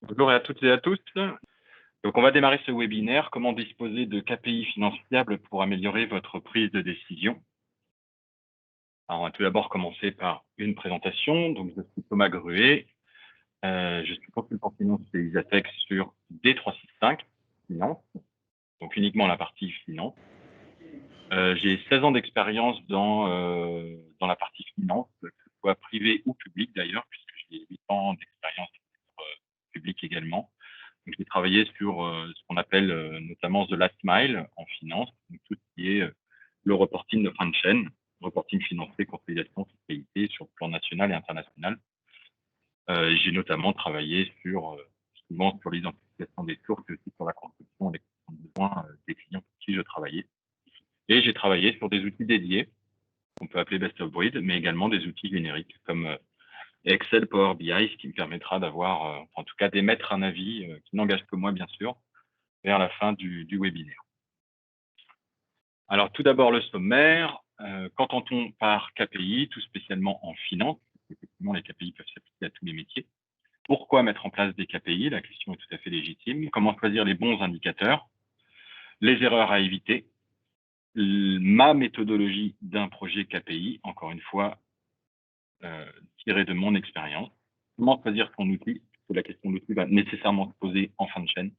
Bonjour à toutes et à tous. Donc, on va démarrer ce webinaire. Comment disposer de KPI finançables pour améliorer votre prise de décision? Alors, on va tout d'abord commencer par une présentation. Donc, je suis Thomas Gruet. Je suis consultant finance chez Isatech sur D365 Finance, donc uniquement la partie finance. J'ai 16 ans d'expérience dans la partie finance, que ce soit privée ou publique d'ailleurs, puisque j'ai 8 ans d'expérience publique également. Donc, j'ai travaillé sur ce qu'on appelle notamment The Last Mile en finance, donc tout ce qui est le reporting de fin de chaîne, reporting financier, consolidation, fiscalité sur le plan national et international. J'ai notamment travaillé souvent sur l'identification des sources et aussi sur la construction des besoins des clients pour qui je travaillais. Et j'ai travaillé sur des outils dédiés, qu'on peut appeler best of breed, mais également des outils génériques comme Excel, Power BI, ce qui me permettra d'avoir, en tout cas d'émettre un avis qui n'engage que moi, bien sûr, vers la fin du webinaire. Alors, tout d'abord, le sommaire. Qu'entend-on par KPI, tout spécialement en finance? Effectivement, les KPI peuvent s'appliquer à tous les métiers. Pourquoi mettre en place des KPI? La question est tout à fait légitime. Comment choisir les bons indicateurs? Les erreurs à éviter? Ma méthodologie d'un projet KPI, encore une fois, tirée de mon expérience. Comment choisir son outil? Parce que la question de l'outil va nécessairement se poser en fin de chaîne.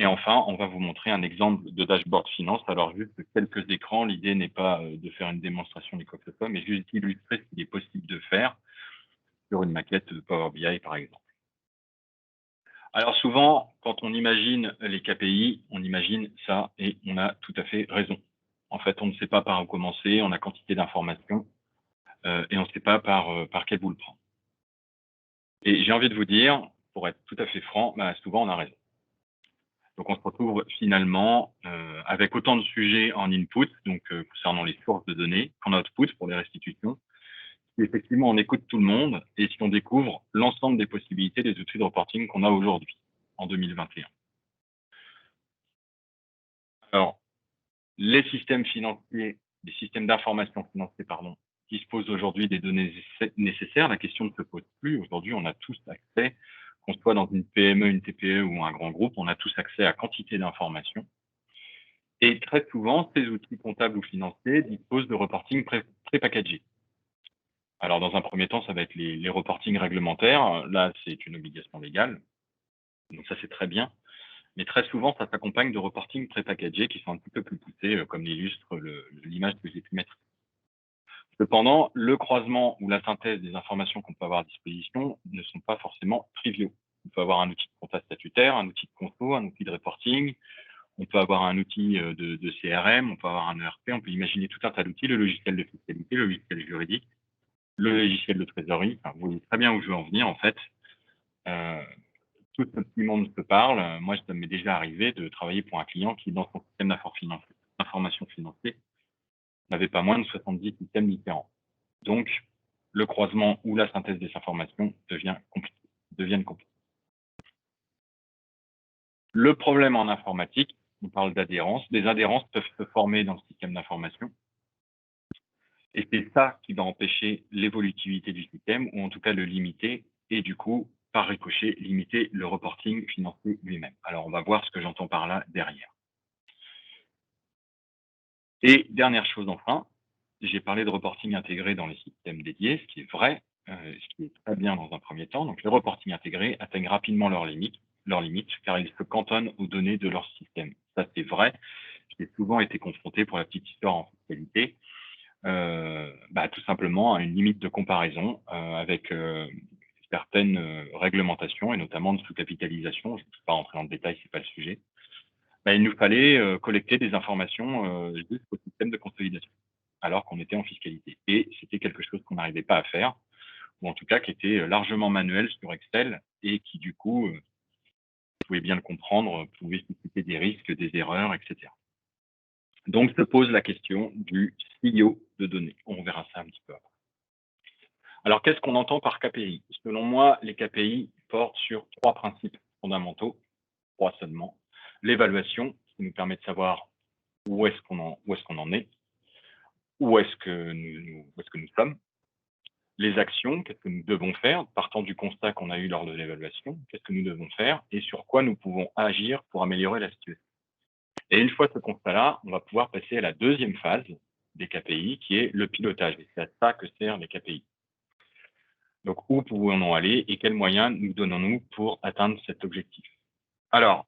Et enfin, on va vous montrer un exemple de dashboard finance. Alors, juste quelques écrans. L'idée n'est pas de faire une démonstration ni quoi que ce soit, mais juste d'illustrer ce qu'il est possible de faire sur une maquette de Power BI, par exemple. Alors, souvent, quand on imagine les KPI, on imagine ça et on a tout à fait raison. En fait, on ne sait pas par où commencer, on a quantité d'informations et on ne sait pas par quel bout le prendre. Et j'ai envie de vous dire, pour être tout à fait franc, souvent on a raison. Donc, on se retrouve finalement avec autant de sujets en input, donc concernant les sources de données, qu'en output pour les restitutions. Si effectivement, on écoute tout le monde et si on découvre l'ensemble des possibilités des outils de reporting qu'on a aujourd'hui, en 2021. Alors, les systèmes financiers, les systèmes d'information financiers, disposent aujourd'hui des données nécessaires. La question ne se pose plus. Aujourd'hui, on a tous accès, qu'on soit dans une PME, une TPE ou un grand groupe, on a tous accès à quantité d'informations. Et très souvent, ces outils comptables ou financiers disposent de reporting pré-packagés. Alors, dans un premier temps, ça va être les reportings réglementaires. Là, c'est une obligation légale. Donc, ça, c'est très bien. Mais très souvent, ça s'accompagne de reportings pré-packagés qui sont un petit peu plus poussés, comme l'illustre l'image que j'ai pu mettre. Cependant, le croisement ou la synthèse des informations qu'on peut avoir à disposition ne sont pas forcément triviaux. On peut avoir un outil de compta statutaire, un outil de conso, un outil de reporting. On peut avoir un outil de CRM, on peut avoir un ERP, on peut imaginer tout un tas d'outils, le logiciel de fiscalité, le logiciel juridique, le logiciel de trésorerie. Enfin, vous voyez très bien où je veux en venir, en fait. Tout ce petit monde se parle. Moi, ça m'est déjà arrivé de travailler pour un client qui, dans son système d'information financière, n'avait pas moins de 70 systèmes différents. Donc, le croisement ou la synthèse des informations deviennent compliqués. Le problème en informatique, on parle d'adhérence. Des adhérences peuvent se former dans le système d'information. Et c'est ça qui va empêcher l'évolutivité du système, ou en tout cas le limiter, et du coup, par ricochet, limiter le reporting financier lui-même. Alors, on va voir ce que j'entends par là derrière. Et dernière chose enfin, j'ai parlé de reporting intégré dans les systèmes dédiés, ce qui est vrai, ce qui est très bien dans un premier temps. Donc, les reporting intégrés atteignent rapidement leurs limites, car ils se cantonnent aux données de leur système. Ça, c'est vrai. J'ai souvent été confronté, pour la petite histoire en fiscalité, tout simplement à une limite de comparaison avec certaines réglementations et notamment de sous-capitalisation. Je ne peux pas rentrer en détail, c'est pas le sujet. Il nous fallait collecter des informations juste au système de consolidation, alors qu'on était en fiscalité. Et c'était quelque chose qu'on n'arrivait pas à faire, ou en tout cas qui était largement manuel sur Excel et qui, du coup, vous pouvez bien le comprendre, pouvait susciter des risques, des erreurs, etc. Donc, se pose la question du CEO de données. On verra ça un petit peu après. Alors, qu'est-ce qu'on entend par KPI? Selon moi, les KPI portent sur 3 principes fondamentaux, 3 seulement. L'évaluation, qui nous permet de savoir où est-ce qu'on en est, où est-ce que nous sommes. les actions, qu'est-ce que nous devons faire, partant du constat qu'on a eu lors de l'évaluation, qu'est-ce que nous devons faire et sur quoi nous pouvons agir pour améliorer la situation. Et une fois ce constat-là, on va pouvoir passer à la deuxième phase des KPI, qui est le pilotage. Et c'est à ça que servent les KPI. Donc, où pouvons-nous aller et quels moyens nous donnons-nous pour atteindre cet objectif? Alors,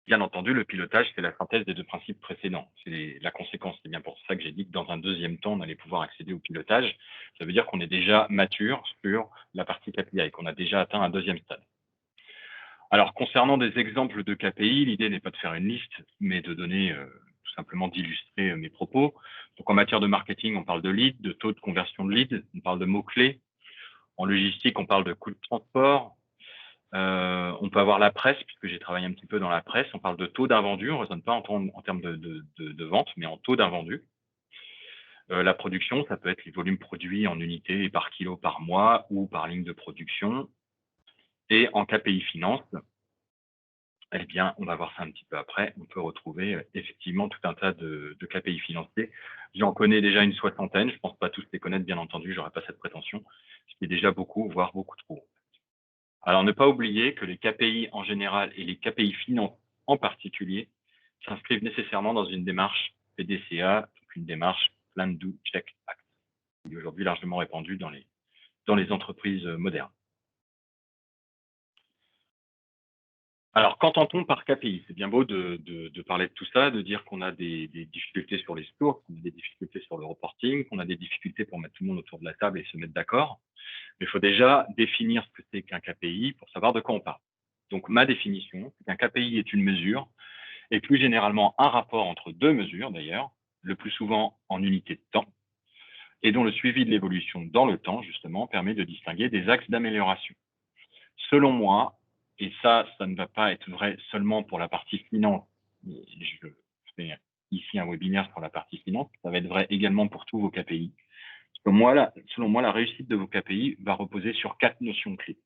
bien entendu, le pilotage, c'est la synthèse des deux principes précédents. C'est la conséquence. C'est bien pour ça que j'ai dit que dans un deuxième temps, on allait pouvoir accéder au pilotage. Ça veut dire qu'on est déjà mature sur la partie KPI, qu'on a déjà atteint un deuxième stade. Alors, concernant des exemples de KPI, l'idée n'est pas de faire une liste, mais de donner, tout simplement d'illustrer mes propos. Donc, en matière de marketing, on parle de lead, de taux de conversion de lead, on parle de mots-clés. En logistique, on parle de coût de transport. On peut avoir la presse, puisque j'ai travaillé un petit peu dans la presse. On parle de taux d'invendu. On ne raisonne pas en termes de vente, mais en taux d'invendu. La production, ça peut être les volumes produits en unités et par kilo par mois ou par ligne de production. Et en KPI finance, eh bien, on va voir ça un petit peu après. On peut retrouver effectivement tout un tas de KPI financiers. J'en connais déjà une soixantaine. Je ne pense pas tous les connaître, bien entendu. Je n'aurais pas cette prétention, ce qui est déjà beaucoup, voire beaucoup trop. Alors, ne pas oublier que les KPI en général et les KPI finance en particulier s'inscrivent nécessairement dans une démarche PDCA, donc une démarche Plan, Do, Check, Act, qui est aujourd'hui largement répandue dans les entreprises modernes. Alors, qu'entend-on par KPI? C'est bien beau de parler de tout ça, de dire qu'on a des difficultés sur les scores, qu'on a des difficultés sur le reporting, qu'on a des difficultés pour mettre tout le monde autour de la table et se mettre d'accord. Mais il faut déjà définir ce que c'est qu'un KPI pour savoir de quoi on parle. Donc, ma définition, c'est qu'un KPI est une mesure et plus généralement un rapport entre deux mesures d'ailleurs, le plus souvent en unité de temps, et dont le suivi de l'évolution dans le temps, justement, permet de distinguer des axes d'amélioration. Selon moi, et ça ne va pas être vrai seulement pour la partie finance, je fais ici un webinaire sur la partie finance, ça va être vrai également pour tous vos KPI. Selon moi, la réussite de vos KPI va reposer sur 4 notions clés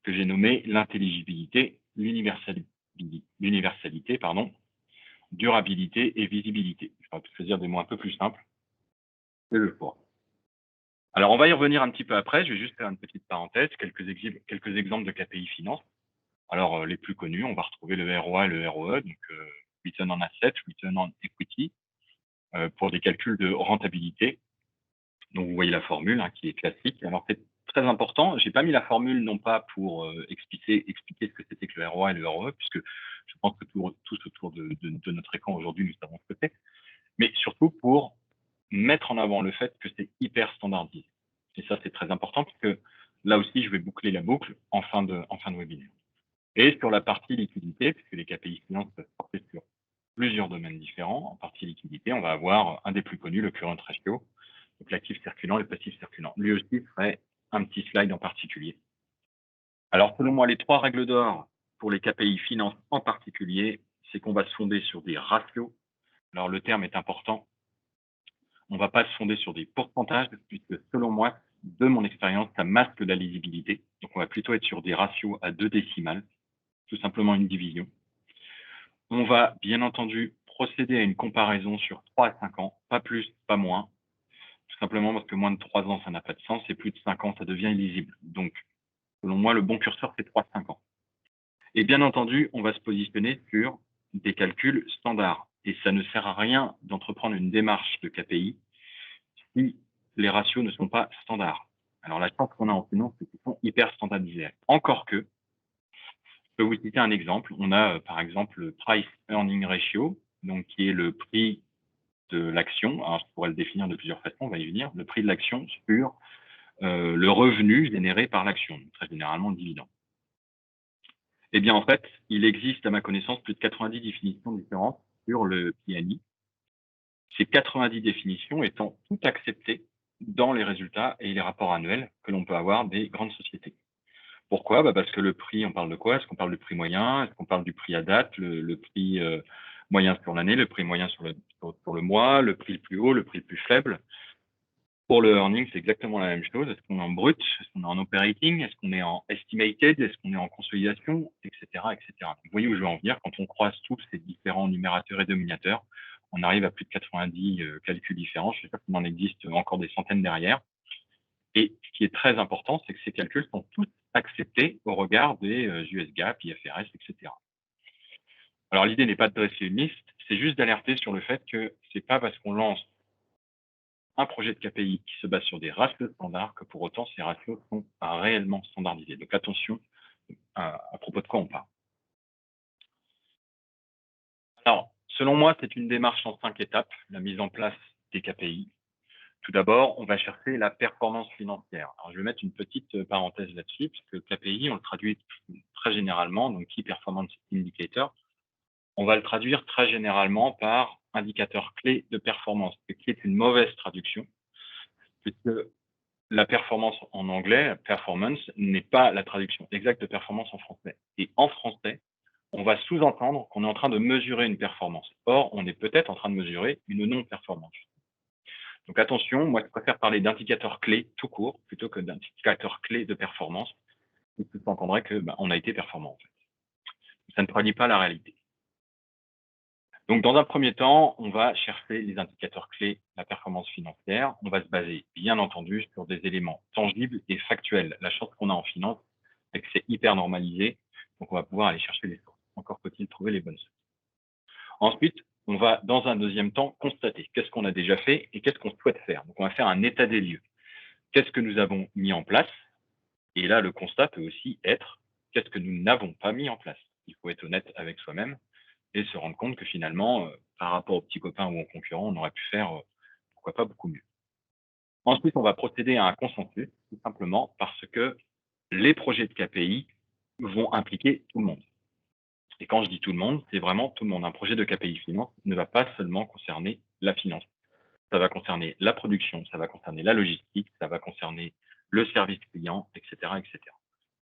que j'ai nommées l'intelligibilité, l'universalité, durabilité et visibilité. Je vais choisir des mots un peu plus simples et le choix. Alors, on va y revenir un petit peu après. Je vais juste faire une petite parenthèse, quelques exemples de KPI finance. Alors, les plus connus, on va retrouver le ROA et le ROE, donc Return on Asset, Return on Equity, pour des calculs de rentabilité. Donc, vous voyez la formule qui est classique. Alors, c'est très important. Je n'ai pas mis la formule non pas pour expliquer ce que c'était que le ROA et le ROE, puisque je pense que tous autour de notre écran aujourd'hui, nous savons ce que c'est, mais surtout pour mettre en avant le fait que c'est hyper standardisé. Et ça, c'est très important, parce que là aussi, je vais boucler la boucle en fin de webinaire. Et sur la partie liquidité, puisque les KPI finance peuvent porter sur plusieurs domaines différents, en partie liquidité, on va avoir un des plus connus, le current ratio, donc l'actif circulant, le passif circulant. Lui aussi ferait un petit slide en particulier. Alors, selon moi, les 3 règles d'or pour les KPI finance en particulier, c'est qu'on va se fonder sur des ratios. Alors, le terme est important. On ne va pas se fonder sur des pourcentages, puisque selon moi, de mon expérience, ça masque la lisibilité. Donc, on va plutôt être sur des ratios à 2 décimales, tout simplement une division. On va, bien entendu, procéder à une comparaison sur 3 à 5 ans, pas plus, pas moins, tout simplement parce que moins de 3 ans, ça n'a pas de sens, et plus de 5 ans, ça devient illisible. Donc, selon moi, le bon curseur, c'est 3-5 ans. Et bien entendu, on va se positionner sur des calculs standards. Et ça ne sert à rien d'entreprendre une démarche de KPI si les ratios ne sont pas standards. Alors, la chance qu'on a en finance, c'est qu'ils sont hyper standardisés. Encore que, je peux vous citer un exemple. On a, par exemple, le Price Earning Ratio, donc qui est le prix de l'action. Alors, je pourrais le définir de plusieurs façons, on va y venir. Le prix de l'action sur le revenu généré par l'action, très généralement le dividende. Eh bien, en fait, il existe, à ma connaissance, plus de 90 définitions différentes sur le PNI. Ces 90 définitions étant toutes acceptées dans les résultats et les rapports annuels que l'on peut avoir des grandes sociétés. Pourquoi? Parce que le prix, on parle de quoi? Est-ce qu'on parle du prix moyen? Est-ce qu'on parle du prix à date, le prix moyen sur l'année, le prix moyen sur le mois, le prix le plus haut, le prix le plus faible? Pour le earning, c'est exactement la même chose. Est-ce qu'on est en brut? Est-ce qu'on est en operating? Est-ce qu'on est en estimated? Est-ce qu'on est en consolidation? Etc., etc. Donc, vous voyez où je veux en venir. Quand on croise tous ces différents numérateurs et dénominateurs, on arrive à plus de 90 calculs différents. Je sais pas qu'il en existe encore des centaines derrière. qui est très important, c'est que ces calculs sont tous acceptés au regard des US GAAP, IFRS, etc. Alors, l'idée n'est pas de dresser une liste, c'est juste d'alerter sur le fait que c'est pas parce qu'on lance un projet de KPI qui se base sur des ratios standards que pour autant ces ratios sont pas réellement standardisés. Donc attention à propos de quoi on parle. Alors, selon moi, c'est une démarche en 5 étapes, la mise en place des KPI. Tout d'abord, on va chercher la performance financière. Alors, je vais mettre une petite parenthèse là-dessus, puisque KPI, on le traduit très généralement, donc Key Performance Indicator, on va le traduire très généralement par indicateur clé de performance, ce qui est une mauvaise traduction, puisque la performance en anglais, performance, n'est pas la traduction exacte de performance en français. Et en français, on va sous-entendre qu'on est en train de mesurer une performance. Or, on est peut-être en train de mesurer une non-performance. Donc attention, moi je préfère parler d'indicateurs clés tout court plutôt que d'indicateurs clés de performance. Vous entendrez que on a été performant en fait. Ça ne traduit pas la réalité. Donc dans un premier temps, on va chercher les indicateurs clés de la performance financière. On va se baser bien entendu sur des éléments tangibles et factuels. La chance qu'on a en finance, c'est que c'est hyper normalisé, donc on va pouvoir aller chercher les sources. Encore faut-il trouver les bonnes sources. Ensuite, on va, dans un deuxième temps, constater qu'est-ce qu'on a déjà fait et qu'est-ce qu'on souhaite faire. Donc, on va faire un état des lieux. Qu'est-ce que nous avons mis en place? Et là, le constat peut aussi être qu'est-ce que nous n'avons pas mis en place. Il faut être honnête avec soi-même et se rendre compte que finalement, par rapport aux petits copains ou aux concurrents, on aurait pu faire, pourquoi pas, beaucoup mieux. Ensuite, on va procéder à un consensus, tout simplement parce que les projets de KPI vont impliquer tout le monde. Et quand je dis tout le monde, c'est vraiment tout le monde. Un projet de KPI finance ne va pas seulement concerner la finance. Ça va concerner la production, ça va concerner la logistique, ça va concerner le service client, etc., etc.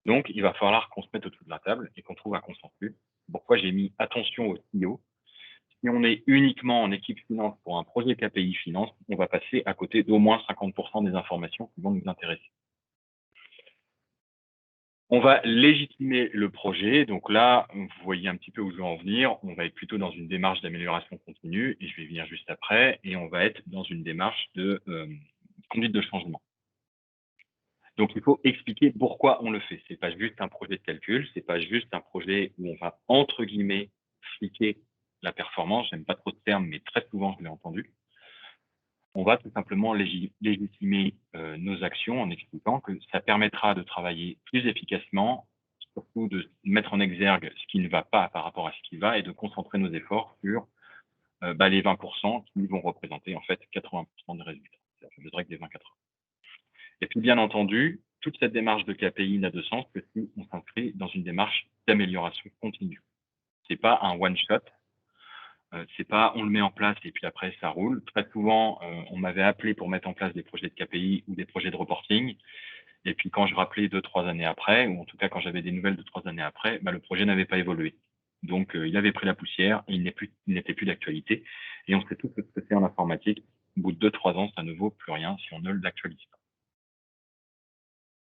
Donc, il va falloir qu'on se mette autour de la table et qu'on trouve un consensus. Pourquoi j'ai mis attention au CEO? Si on est uniquement en équipe finance pour un projet KPI finance, on va passer à côté d'au moins 50% des informations qui vont nous intéresser. On va légitimer le projet. Donc là, vous voyez un petit peu où je veux en venir. On va être plutôt dans une démarche d'amélioration continue, et je vais venir juste après, et on va être dans une démarche de conduite de changement. Donc, il faut expliquer pourquoi on le fait. C'est pas juste un projet de calcul, c'est pas juste un projet où on va, entre guillemets, fliquer la performance. J'aime pas trop ce terme, mais très souvent, je l'ai entendu. On va tout simplement légitimer nos actions en expliquant que ça permettra de travailler plus efficacement, surtout de mettre en exergue ce qui ne va pas par rapport à ce qui va et de concentrer nos efforts sur les 20% qui vont représenter en fait 80% des résultats. C'est la fameuse règle des 20-80. Et puis bien entendu, toute cette démarche de KPI n'a de sens que si on s'inscrit dans une démarche d'amélioration continue. C'est pas un one shot, c'est pas on le met en place et puis après ça roule. Très souvent, on m'avait appelé pour mettre en place des projets de KPI ou des projets de reporting. Et puis quand je rappelais 2-3 années après, ou en tout cas quand j'avais des nouvelles 2-3 années après, le projet n'avait pas évolué. Donc il avait pris la poussière et il n'était plus d'actualité. Et on sait tous ce que c'est en informatique. Au bout de 2-3 ans, ça ne vaut plus rien si on ne l'actualise pas.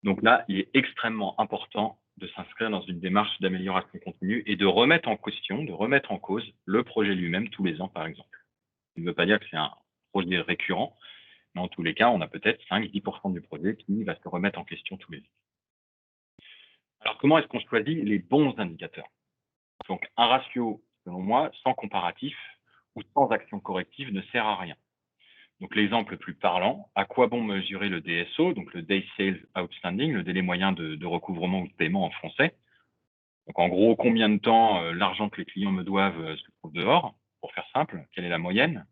Donc là, il est extrêmement important de s'inscrire dans une démarche d'amélioration continue et de remettre en question, de remettre en cause le projet lui-même tous les ans, par exemple. Ça ne veut pas dire que c'est un projet récurrent, mais en tous les cas, on a peut-être 5-10% du projet qui va se remettre en question tous les ans. Alors, comment est-ce qu'on choisit les bons indicateurs? Donc, un ratio, selon moi, sans comparatif ou sans action corrective ne sert à rien. Donc, l'exemple le plus parlant, à quoi bon mesurer le DSO, donc le Day Sales Outstanding, le délai moyen de recouvrement ou de paiement en français. Donc, en gros, combien de temps l'argent que les clients me doivent se trouve dehors, pour faire simple, quelle est la moyenne?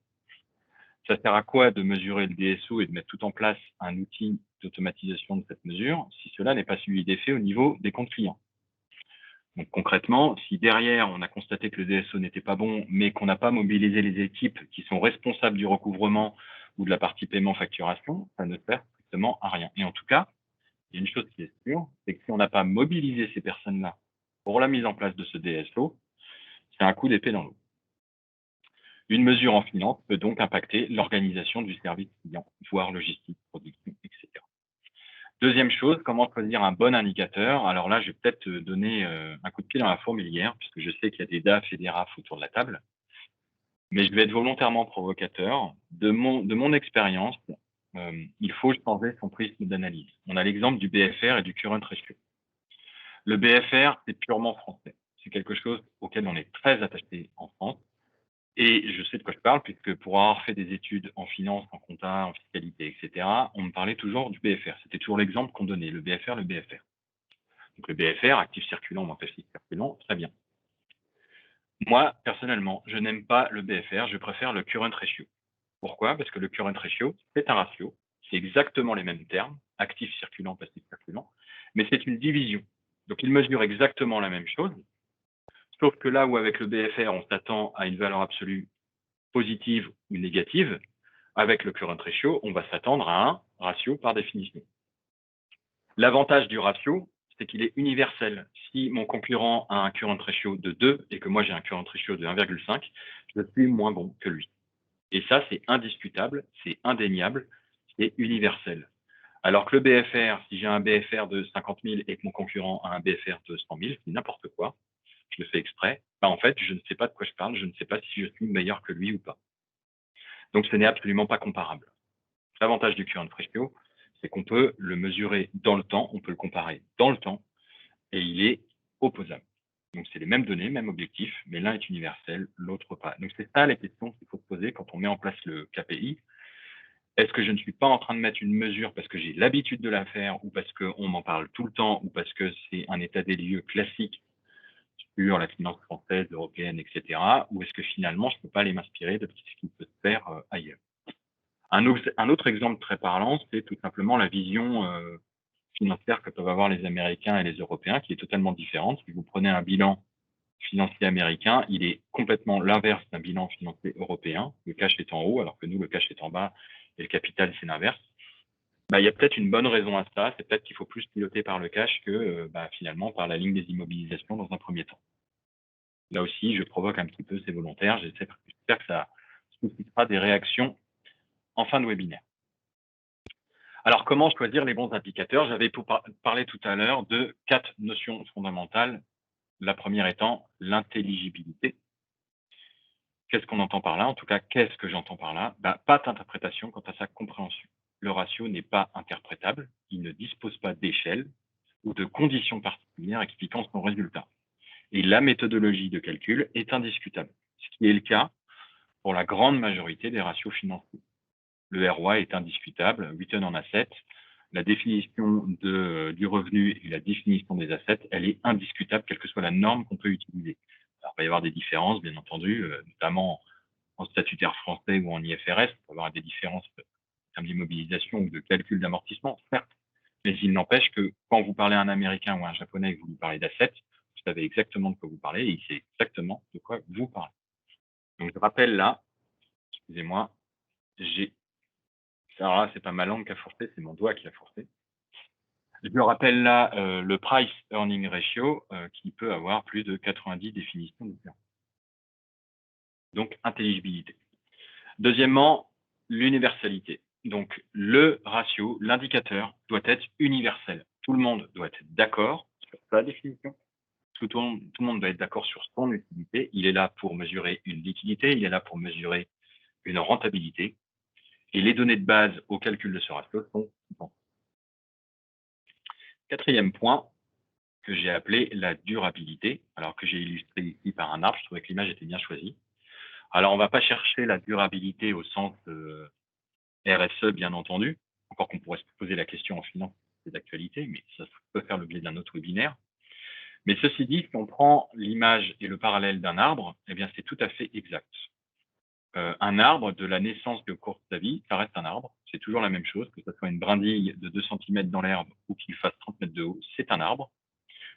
Ça sert à quoi de mesurer le DSO et de mettre tout en place un outil d'automatisation de cette mesure si cela n'est pas suivi d'effet au niveau des comptes clients? Donc concrètement, si derrière on a constaté que le DSO n'était pas bon, mais qu'on n'a pas mobilisé les équipes qui sont responsables du recouvrement ou de la partie paiement facturation, ça ne sert strictement à rien. Et en tout cas, il y a une chose qui est sûre, c'est que si on n'a pas mobilisé ces personnes-là pour la mise en place de ce DSO, c'est un coup d'épée dans l'eau. Une mesure en finance peut donc impacter l'organisation du service client, voire logistique, production, etc. Deuxième chose, comment choisir un bon indicateur? Alors là, je vais peut-être te donner un coup de pied dans la fourmilière, puisque je sais qu'il y a des DAF et des RAF autour de la table, mais je vais être volontairement provocateur. De mon expérience, il faut changer son prisme d'analyse. On a l'exemple du BFR et du current ratio. Le BFR, c'est purement français. C'est quelque chose auquel on est très attaché en France. Et je sais de quoi je parle, puisque pour avoir fait des études en finance, en compta, en fiscalité, etc., on me parlait toujours du BFR. C'était toujours l'exemple qu'on donnait, le BFR, le BFR. Donc le BFR, actif circulant ou passif circulant, très bien. Moi, personnellement, je n'aime pas le BFR, je préfère le current ratio. Pourquoi? Parce que le current ratio, c'est un ratio, c'est exactement les mêmes termes, actif circulant, passif circulant, mais c'est une division. Donc il mesure exactement la même chose, sauf que là où avec le BFR, on s'attend à une valeur absolue positive ou négative, avec le current ratio, on va s'attendre à un ratio par définition. L'avantage du ratio, c'est qu'il est universel. Si mon concurrent a un current ratio de 2 et que moi j'ai un current ratio de 1,5, je suis moins bon que lui. Et ça, c'est indiscutable, c'est indéniable, c'est universel. Alors que le BFR, si j'ai un BFR de 50 000 et que mon concurrent a un BFR de 100 000, c'est n'importe quoi, je le fais exprès, en fait, je ne sais pas de quoi je parle, je ne sais pas si je suis meilleur que lui ou pas. Donc, ce n'est absolument pas comparable. L'avantage du current ratio, c'est qu'on peut le mesurer dans le temps, on peut le comparer dans le temps, et il est opposable. Donc, c'est les mêmes données, même objectif, mais l'un est universel, l'autre pas. Donc, c'est ça les questions qu'il faut se poser quand on met en place le KPI. Est-ce que je ne suis pas en train de mettre une mesure parce que j'ai l'habitude de la faire ou parce qu'on m'en parle tout le temps ou parce que c'est un état des lieux classique sur la finance française, européenne, etc. Ou est-ce que finalement, je ne peux pas aller m'inspirer de ce qui peut se faire ailleurs? Un autre exemple très parlant, c'est tout simplement la vision financière que peuvent avoir les Américains et les Européens, qui est totalement différente. Si vous prenez un bilan financier américain, il est complètement l'inverse d'un bilan financier européen. Le cash est en haut, alors que nous, le cash est en bas, et le capital, c'est l'inverse. Il y a peut-être une bonne raison à ça, c'est peut-être qu'il faut plus piloter par le cash que finalement par la ligne des immobilisations dans un premier temps. Là aussi, je provoque un petit peu, c'est volontaire, j'espère que ça suscitera des réactions en fin de webinaire. Alors, comment choisir les bons indicateurs? J'avais parlé tout à l'heure de 4 notions fondamentales. La première étant l'intelligibilité. Qu'est-ce qu'on entend par là? En tout cas, qu'est-ce que j'entends par là? Pas d'interprétation quant à sa compréhension. Le ratio n'est pas interprétable, il ne dispose pas d'échelle ou de conditions particulières expliquant son résultat. Et la méthodologie de calcul est indiscutable, ce qui est le cas pour la grande majorité des ratios financiers. Le ROI est indiscutable, return on asset. La définition du revenu et la définition des assets, elle est indiscutable, quelle que soit la norme qu'on peut utiliser. Alors, il va y avoir des différences, bien entendu, notamment en statutaire français ou en IFRS. Il peut y avoir des différences en termes d'immobilisation ou de calcul d'amortissement, certes. Mais il n'empêche que quand vous parlez à un Américain ou à un Japonais et que vous lui parlez d'assets, vous savez exactement de quoi vous parlez et il sait exactement de quoi vous parlez. Donc, je rappelle là, excusez-moi, alors là, c'est pas ma langue qui a forcé, c'est mon doigt qui a forcé. Je me rappelle là le price earning ratio qui peut avoir plus de 90 définitions différentes. Donc, intelligibilité. Deuxièmement, l'universalité. Donc, le ratio, l'indicateur doit être universel. Tout le monde doit être d'accord sur sa définition. Tout le monde doit être d'accord sur son utilité. Il est là pour mesurer une liquidité, il est là pour mesurer une rentabilité. Et les données de base au calcul de ce ratio sont importantes. Quatrième point que j'ai appelé la durabilité, alors que j'ai illustré ici par un arbre. Je trouvais que l'image était bien choisie. Alors, on ne va pas chercher la durabilité au sens RSE, bien entendu, encore qu'on pourrait se poser la question en finance, c'est d'actualité, mais ça peut faire l'objet d'un autre webinaire. Mais ceci dit, si on prend l'image et le parallèle d'un arbre, eh bien, c'est tout à fait exact. Un arbre, de la naissance au cours de sa vie, ça reste un arbre. C'est toujours la même chose, que ce soit une brindille de 2 cm dans l'herbe ou qu'il fasse 30 mètres de haut, c'est un arbre.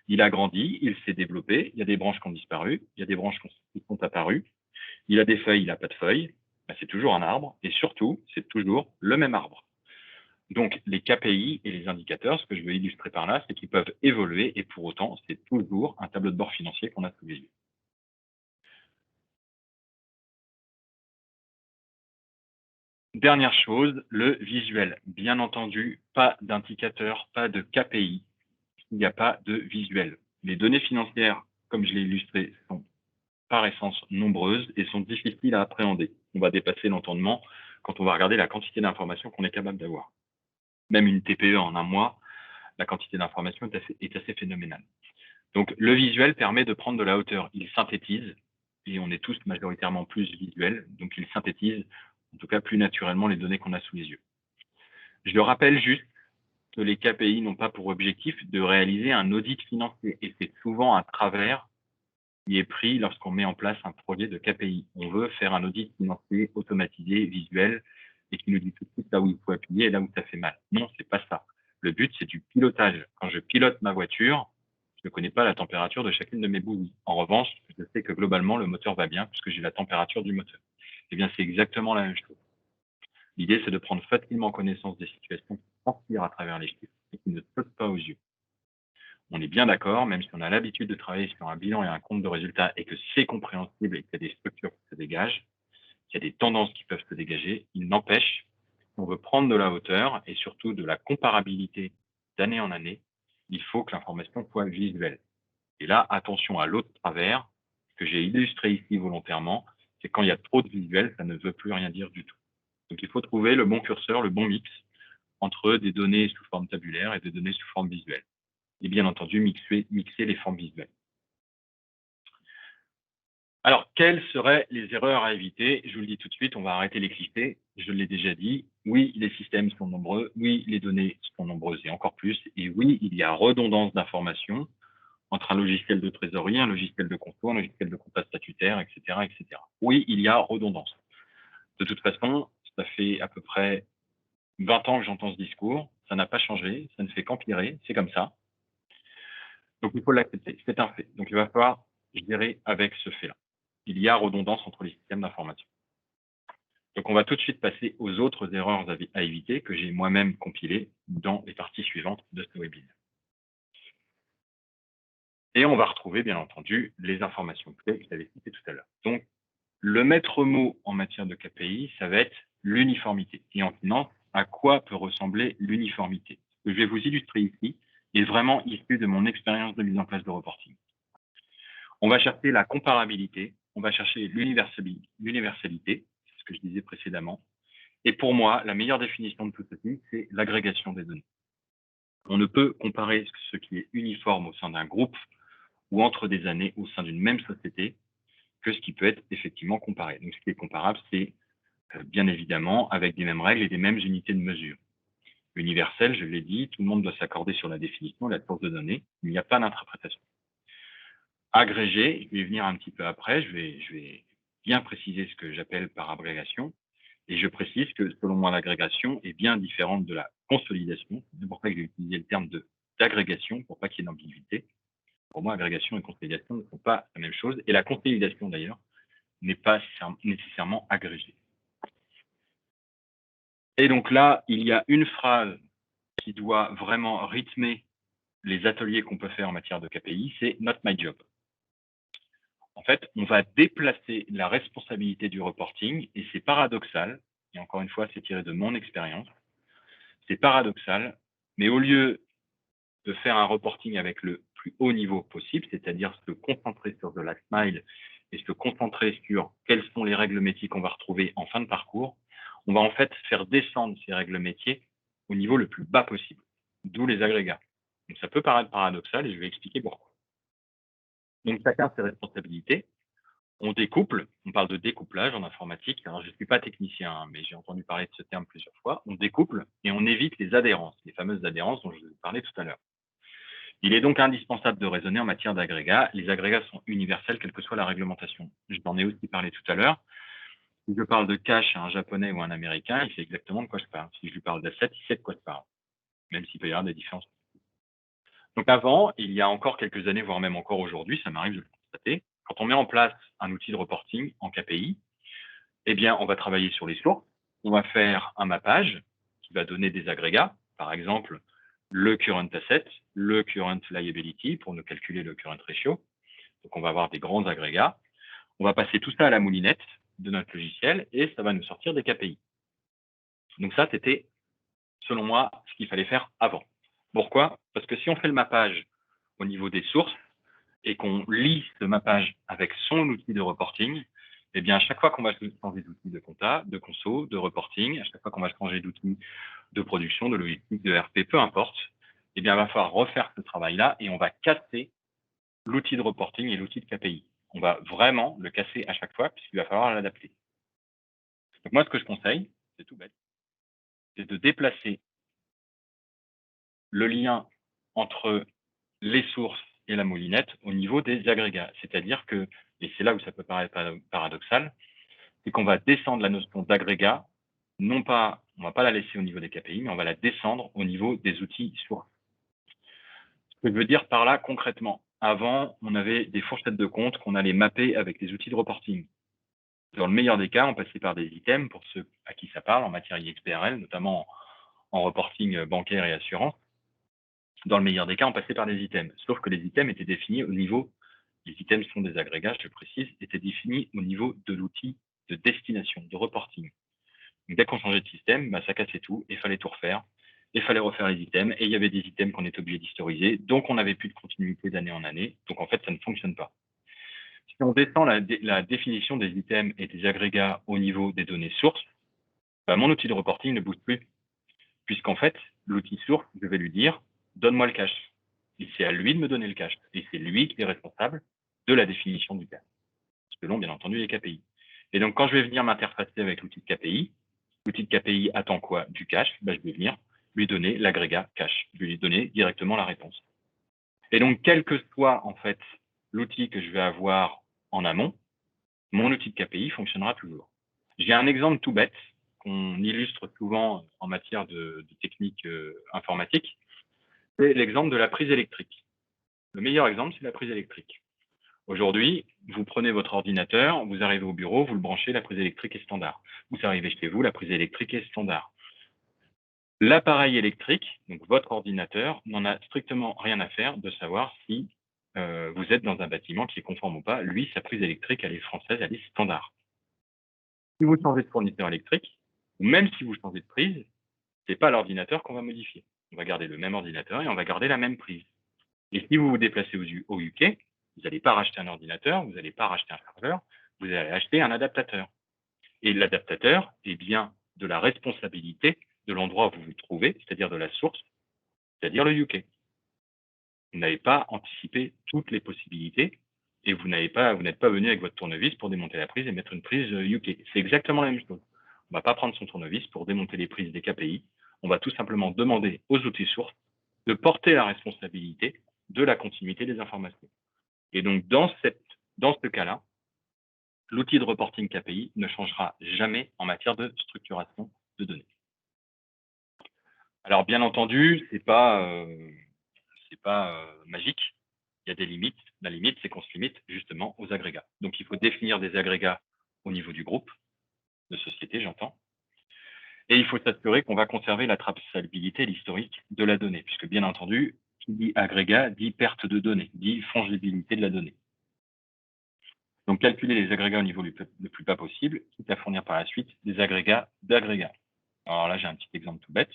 Il a grandi, il s'est développé, il y a des branches qui ont disparu, il y a des branches qui sont apparues, il a des feuilles, il n'a pas de feuilles, c'est toujours un arbre, et surtout, c'est toujours le même arbre. Donc, les KPI et les indicateurs, ce que je veux illustrer par là, c'est qu'ils peuvent évoluer, et pour autant, c'est toujours un tableau de bord financier qu'on a sous les yeux. Dernière chose, le visuel. Bien entendu, pas d'indicateur, pas de KPI, il n'y a pas de visuel. Les données financières, comme je l'ai illustré, sont par essence nombreuses et sont difficiles à appréhender. On va dépasser l'entendement quand on va regarder la quantité d'informations qu'on est capable d'avoir. Même une TPE en un mois, la quantité d'informations est assez phénoménale. Donc, le visuel permet de prendre de la hauteur. Il synthétise, et on est tous majoritairement plus visuels, donc il synthétise, en tout cas plus naturellement, les données qu'on a sous les yeux. Je le rappelle juste que les KPI n'ont pas pour objectif de réaliser un audit financier, et c'est souvent un travers qui est pris lorsqu'on met en place un projet de KPI. On veut faire un audit financier automatisé, visuel, et qui nous dit tout de suite là où il faut appuyer et là où ça fait mal. Non, c'est pas ça. Le but, c'est du pilotage. Quand je pilote ma voiture, je ne connais pas la température de chacune de mes bougies. En revanche, je sais que globalement, le moteur va bien puisque j'ai la température du moteur. Eh bien, c'est exactement la même chose. L'idée, c'est de prendre facilement connaissance des situations qui transpirent à travers les chiffres et qui ne sautent pas aux yeux. On est bien d'accord, même si on a l'habitude de travailler sur un bilan et un compte de résultats et que c'est compréhensible et qu'il y a des structures qui se dégagent, qu'il y a des tendances qui peuvent se dégager, il n'empêche, si on veut prendre de la hauteur et surtout de la comparabilité d'année en année, il faut que l'information soit visuelle. Et là, attention à l'autre travers, que j'ai illustré ici volontairement, c'est quand il y a trop de visuels, ça ne veut plus rien dire du tout. Donc il faut trouver le bon curseur, le bon mix entre des données sous forme tabulaire et des données sous forme visuelle. Et bien entendu, mixer les formes visuelles. Alors, quelles seraient les erreurs à éviter? Je vous le dis tout de suite, on va arrêter les clichés. Je l'ai déjà dit. Oui, les systèmes sont nombreux. Oui, les données sont nombreuses et encore plus. Et oui, il y a redondance d'informations entre un logiciel de trésorerie, un logiciel de conso, un logiciel de compta statutaire, etc., etc. Oui, il y a redondance. De toute façon, ça fait à peu près 20 ans que j'entends ce discours. Ça n'a pas changé. Ça ne fait qu'empirer. C'est comme ça. Donc, il faut l'accepter. C'est un fait. Donc, il va falloir gérer avec ce fait-là. Il y a redondance entre les systèmes d'information. Donc, on va tout de suite passer aux autres erreurs à éviter que j'ai moi-même compilées dans les parties suivantes de ce webinaire. Et on va retrouver, bien entendu, les informations clés que j'avais citées tout à l'heure. Donc, le maître mot en matière de KPI, ça va être l'uniformité. Et en finance, à quoi peut ressembler l'uniformité? Ce que je vais vous illustrer ici est vraiment issu de mon expérience de mise en place de reporting. On va chercher la comparabilité, on va chercher l'universalité, c'est ce que je disais précédemment. Et pour moi, la meilleure définition de tout ceci, c'est l'agrégation des données. On ne peut comparer ce qui est uniforme au sein d'un groupe ou entre des années au sein d'une même société que ce qui peut être effectivement comparé. Donc, ce qui est comparable, c'est bien évidemment avec des mêmes règles et des mêmes unités de mesure. Universel, je l'ai dit, tout le monde doit s'accorder sur la définition, la source de données. Il n'y a pas d'interprétation. Agrégé, je vais y venir un petit peu après, je vais bien préciser ce que j'appelle par agrégation. Et je précise que selon moi, l'agrégation est bien différente de la consolidation. C'est pour ça que j'ai utilisé le terme d'agrégation pour pas qu'il y ait d'ambiguïté. Pour moi, agrégation et consolidation ne sont pas la même chose. Et la consolidation, d'ailleurs, n'est pas nécessairement agrégée. Et donc là, il y a une phrase qui doit vraiment rythmer les ateliers qu'on peut faire en matière de KPI, c'est not my job. En fait, on va déplacer la responsabilité du reporting et c'est paradoxal, et encore une fois, c'est tiré de mon expérience, c'est paradoxal, mais au lieu de faire un reporting avec le plus haut niveau possible, c'est-à-dire se concentrer sur de la smile et se concentrer sur quelles sont les règles métiers qu'on va retrouver en fin de parcours, on va en fait faire descendre ces règles métiers au niveau le plus bas possible, d'où les agrégats. Donc ça peut paraître paradoxal et je vais expliquer pourquoi. Donc chacun a ses responsabilités. On découple, on parle de découplage en informatique. Alors, je ne suis pas technicien, hein, mais j'ai entendu parler de ce terme plusieurs fois. On découple et on évite les adhérences, les fameuses adhérences dont je vous ai parlé tout à l'heure. Il est donc indispensable de raisonner en matière d'agrégats. Les agrégats sont universels, quelle que soit la réglementation. Je t'en ai aussi parlé tout à l'heure. Si je parle de cash à un japonais ou un américain, il sait exactement de quoi je parle. Si je lui parle d'asset, il sait de quoi je parle, même s'il peut y avoir des différences. Donc avant, il y a encore quelques années, voire même encore aujourd'hui, ça m'arrive de le constater, quand on met en place un outil de reporting en KPI, eh bien, on va travailler sur les sources. On va faire un mappage qui va donner des agrégats, par exemple, le current asset, le current liability pour nous calculer le current ratio. Donc, on va avoir des grands agrégats. On va passer tout ça à la moulinette de notre logiciel et ça va nous sortir des KPI. Donc, ça, c'était, selon moi, ce qu'il fallait faire avant. Pourquoi? Parce que si on fait le mappage au niveau des sources et qu'on lit ce mappage avec son outil de reporting, eh bien, à chaque fois qu'on va changer d'outil de compta, de conso, de reporting, à chaque fois qu'on va changer d'outil de production, de logistique, de RP, peu importe, eh bien, il va falloir refaire ce travail-là et on va casser l'outil de reporting et l'outil de KPI. On va vraiment le casser à chaque fois puisqu'il va falloir l'adapter. Donc moi, ce que je conseille, c'est tout bête, c'est de déplacer le lien entre les sources et la moulinette au niveau des agrégats. C'est-à-dire que, et c'est là où ça peut paraître paradoxal, c'est qu'on va descendre la notion d'agrégat, non pas, on ne va pas la laisser au niveau des KPI, mais on va la descendre au niveau des outils sources. Ce que je veux dire par là concrètement, avant, on avait des fourchettes de compte qu'on allait mapper avec des outils de reporting. Dans le meilleur des cas, on passait par des items, pour ceux à qui ça parle, en matière IXPRL, notamment en reporting bancaire et assurance. Dans le meilleur des cas, on passait par des items. Sauf que les items étaient définis au niveau, les items sont des agrégats, je précise, étaient définis au niveau de l'outil de destination, de reporting. Donc, dès qu'on changeait de système, bah, ça cassait tout et il fallait tout refaire. Et il fallait refaire les items. Et il y avait des items qu'on était obligé d'historiser. Donc, on n'avait plus de continuité d'année en année. Donc, en fait, ça ne fonctionne pas. Si on descend la définition des items et des agrégats au niveau des données sources, bah, mon outil de reporting ne bouge plus. Puisqu'en fait, l'outil source, je vais lui dire, donne-moi le cache. Et c'est à lui de me donner le cache. Et c'est lui qui est responsable de la définition du cache, selon bien entendu les KPI. Et donc, quand je vais venir m'interfacer avec l'outil de KPI, l'outil de KPI attend quoi? Du cache, bah, je vais venir lui donner l'agrégat cache. Je vais lui donner directement la réponse. Et donc, quel que soit en fait l'outil que je vais avoir en amont, mon outil de KPI fonctionnera toujours. J'ai un exemple tout bête qu'on illustre souvent en matière de technique informatique. C'est l'exemple de la prise électrique. Le meilleur exemple, c'est la prise électrique. Aujourd'hui, vous prenez votre ordinateur, vous arrivez au bureau, vous le branchez, la prise électrique est standard. Vous arrivez chez vous, la prise électrique est standard. L'appareil électrique, donc votre ordinateur, n'en a strictement rien à faire de savoir si vous êtes dans un bâtiment qui est conforme ou pas. Lui, sa prise électrique, elle est française, elle est standard. Si vous changez de fournisseur électrique, ou même si vous changez de prise, c'est pas l'ordinateur qu'on va modifier. On va garder le même ordinateur et on va garder la même prise. Et si vous vous déplacez au UK, vous n'allez pas racheter un ordinateur, vous n'allez pas racheter un serveur, vous allez acheter un adaptateur. Et l'adaptateur est bien de la responsabilité de l'endroit où vous vous trouvez, c'est-à-dire de la source, c'est-à-dire le UK. Vous n'avez pas anticipé toutes les possibilités et vous n'êtes pas venu avec votre tournevis pour démonter la prise et mettre une prise UK. C'est exactement la même chose. On ne va pas prendre son tournevis pour démonter les prises des KPI. On va tout simplement demander aux outils sources de porter la responsabilité de la continuité des informations. Et donc, dans ce cas-là, l'outil de reporting KPI ne changera jamais en matière de structuration de données. Alors, bien entendu, c'est pas magique. Il y a des limites. La limite, c'est qu'on se limite justement aux agrégats. Donc, il faut définir des agrégats au niveau du groupe, de société, j'entends. Et il faut s'assurer qu'on va conserver la traçabilité et l'historique de la donnée, puisque bien entendu, qui dit agrégat dit perte de données, dit fongibilité de la donnée. Donc, calculer les agrégats au niveau le plus bas possible, quitte à fournir par la suite des agrégats d'agrégats. Alors là, j'ai un petit exemple tout bête.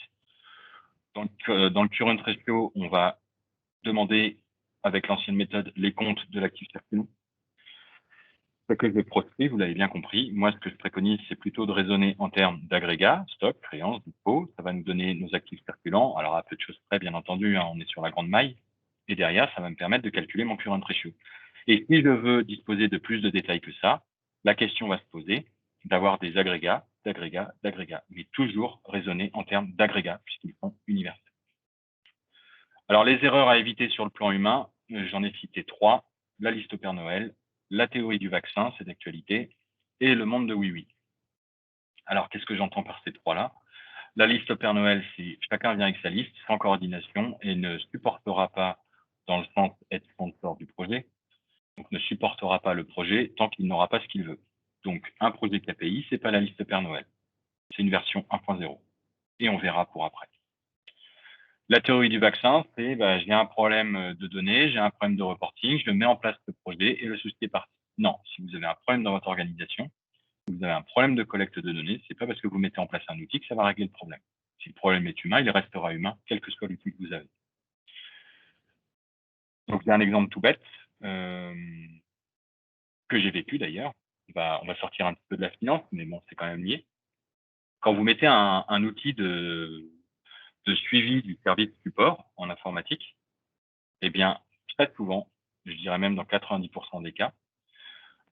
Donc, dans le current ratio, on va demander, avec l'ancienne méthode, les comptes de l'actif circulant. Ce que je vais proscrit, vous l'avez bien compris. Moi, ce que je préconise, c'est plutôt de raisonner en termes d'agrégats, stock, créances, dépôt. Ça va nous donner nos actifs circulants. Alors, à peu de choses près, bien entendu, hein, on est sur la grande maille. Et derrière, ça va me permettre de calculer mon current ratio. Et si je veux disposer de plus de détails que ça, la question va se poser d'avoir des agrégats, d'agrégats, d'agrégats, mais toujours raisonner en termes d'agrégats, puisqu'ils sont universels. Alors, les erreurs à éviter sur le plan humain, j'en ai cité 3. La liste au Père Noël, la théorie du vaccin, c'est d'actualité, et le monde de Oui Oui. Alors, qu'est-ce que j'entends par ces 3-là? La liste au Père Noël, c'est chacun vient avec sa liste, sans coordination, et ne supportera pas, dans le sens être sponsor du projet, donc ne supportera pas le projet tant qu'il n'aura pas ce qu'il veut. Donc, un projet KPI, c'est pas la liste Père Noël. C'est une version 1.0. Et on verra pour après. La théorie du vaccin, c'est j'ai un problème de données, j'ai un problème de reporting, je mets en place ce projet et le souci est parti. Non, si vous avez un problème dans votre organisation, si vous avez un problème de collecte de données, c'est pas parce que vous mettez en place un outil que ça va régler le problème. Si le problème est humain, il restera humain, quel que soit l'outil que vous avez. Donc, j'ai un exemple tout bête, que j'ai vécu d'ailleurs. on va sortir un petit peu de la finance, mais bon, c'est quand même lié. Quand vous mettez un outil de suivi du service support en informatique, eh bien, très souvent, je dirais même dans 90 des cas,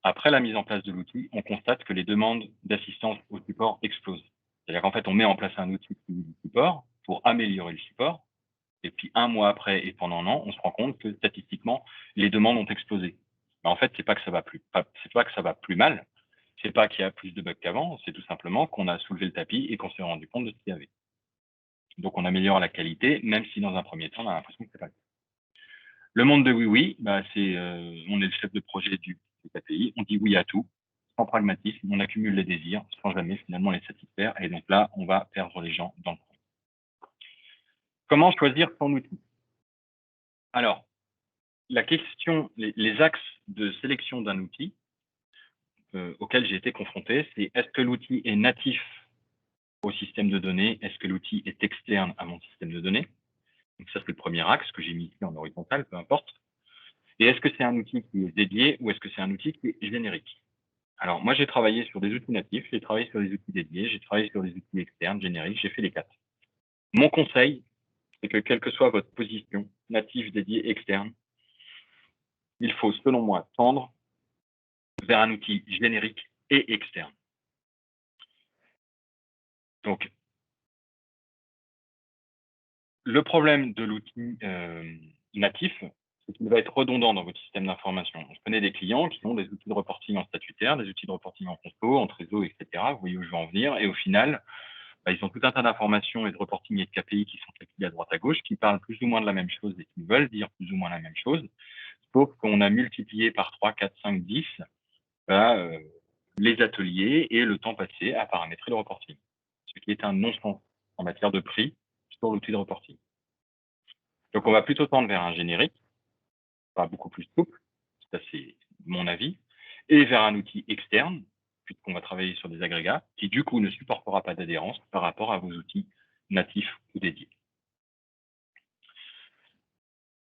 après la mise en place de l'outil, on constate que les demandes d'assistance au support explosent. C'est-à-dire qu'en fait, on met en place un outil de support pour améliorer le support, et puis un mois après et pendant un an, on se rend compte que statistiquement, les demandes ont explosé. Mais en fait, c'est pas que ça va c'est pas que ça va plus mal, c'est pas qu'il y a plus de bugs qu'avant, c'est tout simplement qu'on a soulevé le tapis et qu'on s'est rendu compte de ce qu'il y avait. Donc on améliore la qualité, même si dans un premier temps, on a l'impression que c'est pas le cas. Le monde de oui, oui, on est le chef de projet du KPI, on dit oui à tout, sans pragmatisme, on accumule les désirs sans jamais finalement les satisfaire, et donc là, on va perdre les gens dans le projet. Comment choisir son outil? Alors, la question, les axes de sélection d'un outil auquel j'ai été confronté, c'est est-ce que l'outil est natif au système de données? Est-ce que l'outil est externe à mon système de données? Donc ça, c'est le premier axe que j'ai mis ici en horizontal, peu importe. Et est-ce que c'est un outil qui est dédié ou est-ce que c'est un outil qui est générique? Alors, moi, j'ai travaillé sur des outils natifs, j'ai travaillé sur des outils dédiés, j'ai travaillé sur des outils externes, génériques, j'ai fait les quatre. Mon conseil, c'est que quelle que soit votre position, natif, dédié, externe, il faut, selon moi, tendre vers un outil générique et externe. Donc, le problème de l'outil natif, c'est qu'il va être redondant dans votre système d'information. Je connais des clients qui ont des outils de reporting en statutaire, des outils de reporting en conso, en trésor, etc. Vous voyez où je veux en venir. Et au final, ils ont tout un tas d'informations et de reporting et de KPI qui sont calculés à droite à gauche, qui parlent plus ou moins de la même chose et qui veulent dire plus ou moins la même chose, sauf qu'on a multiplié par 3, 4, 5, 10 les ateliers et le temps passé à paramétrer le reporting, ce qui est un non-sens en matière de prix sur l'outil de reporting. Donc, on va plutôt tendre vers un générique, pas beaucoup plus souple, ça c'est mon avis, et vers un outil externe, puisqu'on va travailler sur des agrégats, qui du coup ne supportera pas d'adhérence par rapport à vos outils natifs ou dédiés.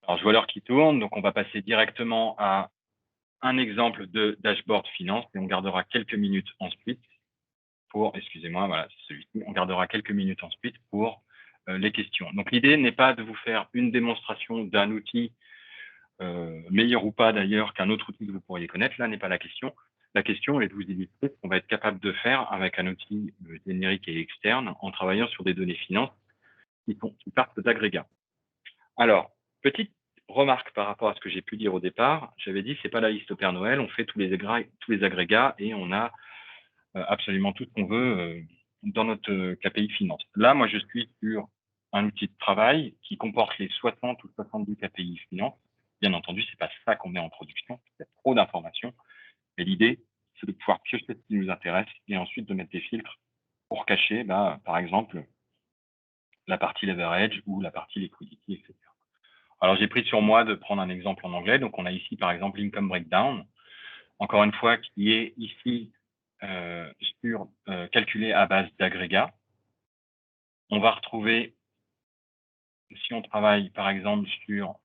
Alors, je vois l'heure qui tourne, donc on va passer directement à un exemple de dashboard finance et on gardera quelques minutes ensuite pour, excusez-moi, voilà, c'est celui-ci, on gardera quelques minutes ensuite pour les questions. Donc, l'idée n'est pas de vous faire une démonstration d'un outil meilleur ou pas d'ailleurs qu'un autre outil que vous pourriez connaître. Là n'est pas la question. La question est de vous illustrer ce qu'on va être capable de faire avec un outil générique et externe en travaillant sur des données finances qui partent d'agrégats. Alors, petite remarque par rapport à ce que j'ai pu dire au départ. J'avais dit, c'est pas la liste au Père Noël, on fait tous les agrégats et on a absolument tout ce qu'on veut dans notre KPI finance. Là, moi, je suis sur un outil de travail qui comporte les 60 ou 70 KPI finance. Bien entendu, c'est pas ça qu'on met en production, il y a trop d'informations. Mais l'idée, c'est de pouvoir piocher ce qui nous intéresse et ensuite de mettre des filtres pour cacher, par exemple, la partie leverage ou la partie liquidity, etc. Alors, j'ai pris sur moi de prendre un exemple en anglais. Donc, on a ici, par exemple, l'income breakdown, encore une fois, qui est ici calculé à base d'agrégats. On va retrouver, si on travaille, par exemple, sur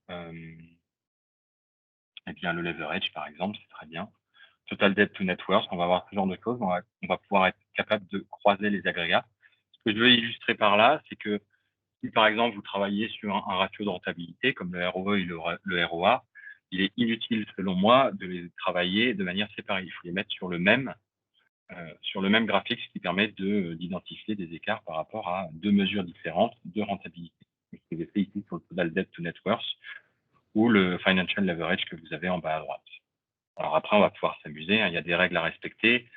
le leverage, par exemple, c'est très bien. Total debt to net worth, on va avoir ce genre de choses. On va pouvoir être capable de croiser les agrégats. Ce que je veux illustrer par là, c'est que si, par exemple, vous travaillez sur un ratio de rentabilité, comme le ROE et le ROA, il est inutile, selon moi, de les travailler de manière séparée. Il faut les mettre sur le même graphique, ce qui permet d'identifier des écarts par rapport à deux mesures différentes de rentabilité. Ce que j'ai fait ici sur le total debt to net worth ou le financial leverage que vous avez en bas à droite. Alors après, on va pouvoir s'amuser, hein, il y a des règles à respecter.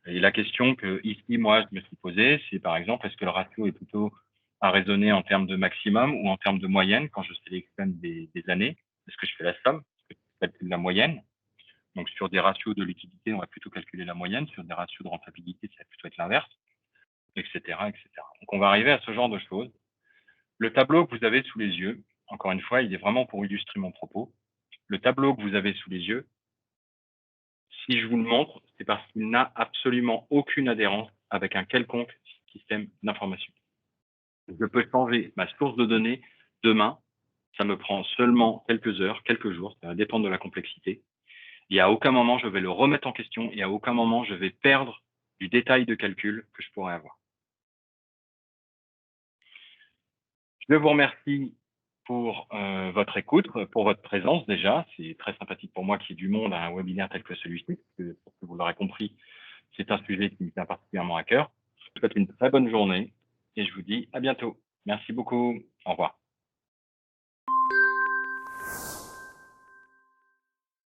Et la question que ici, moi, je me suis posée, c'est par exemple, est-ce que le ratio est plutôt à raisonner en termes de maximum ou en termes de moyenne quand je sélectionne des années? Est-ce que je fais la somme? Est-ce que je calcule la moyenne? Donc, sur des ratios de liquidité, on va plutôt calculer la moyenne. Sur des ratios de rentabilité, ça va plutôt être l'inverse, etc., etc. Donc, on va arriver à ce genre de choses. Le tableau que vous avez sous les yeux, encore une fois, il est vraiment pour illustrer mon propos. Le tableau que vous avez sous les yeux, si je vous le montre, c'est parce qu'il n'a absolument aucune adhérence avec un quelconque système d'information. Je peux changer ma source de données demain. Ça me prend seulement quelques heures, quelques jours, ça va dépendre de la complexité. Et à aucun moment, je vais le remettre en question et à aucun moment, je vais perdre du détail de calcul que je pourrais avoir. Je vous remercie pour votre écoute, pour votre présence déjà. C'est très sympathique pour moi qu'il y ait du monde à un webinaire tel que celui-ci, parce que vous l'aurez compris, c'est un sujet qui me tient particulièrement à cœur. Je vous souhaite une très bonne journée et je vous dis à bientôt. Merci beaucoup. Au revoir.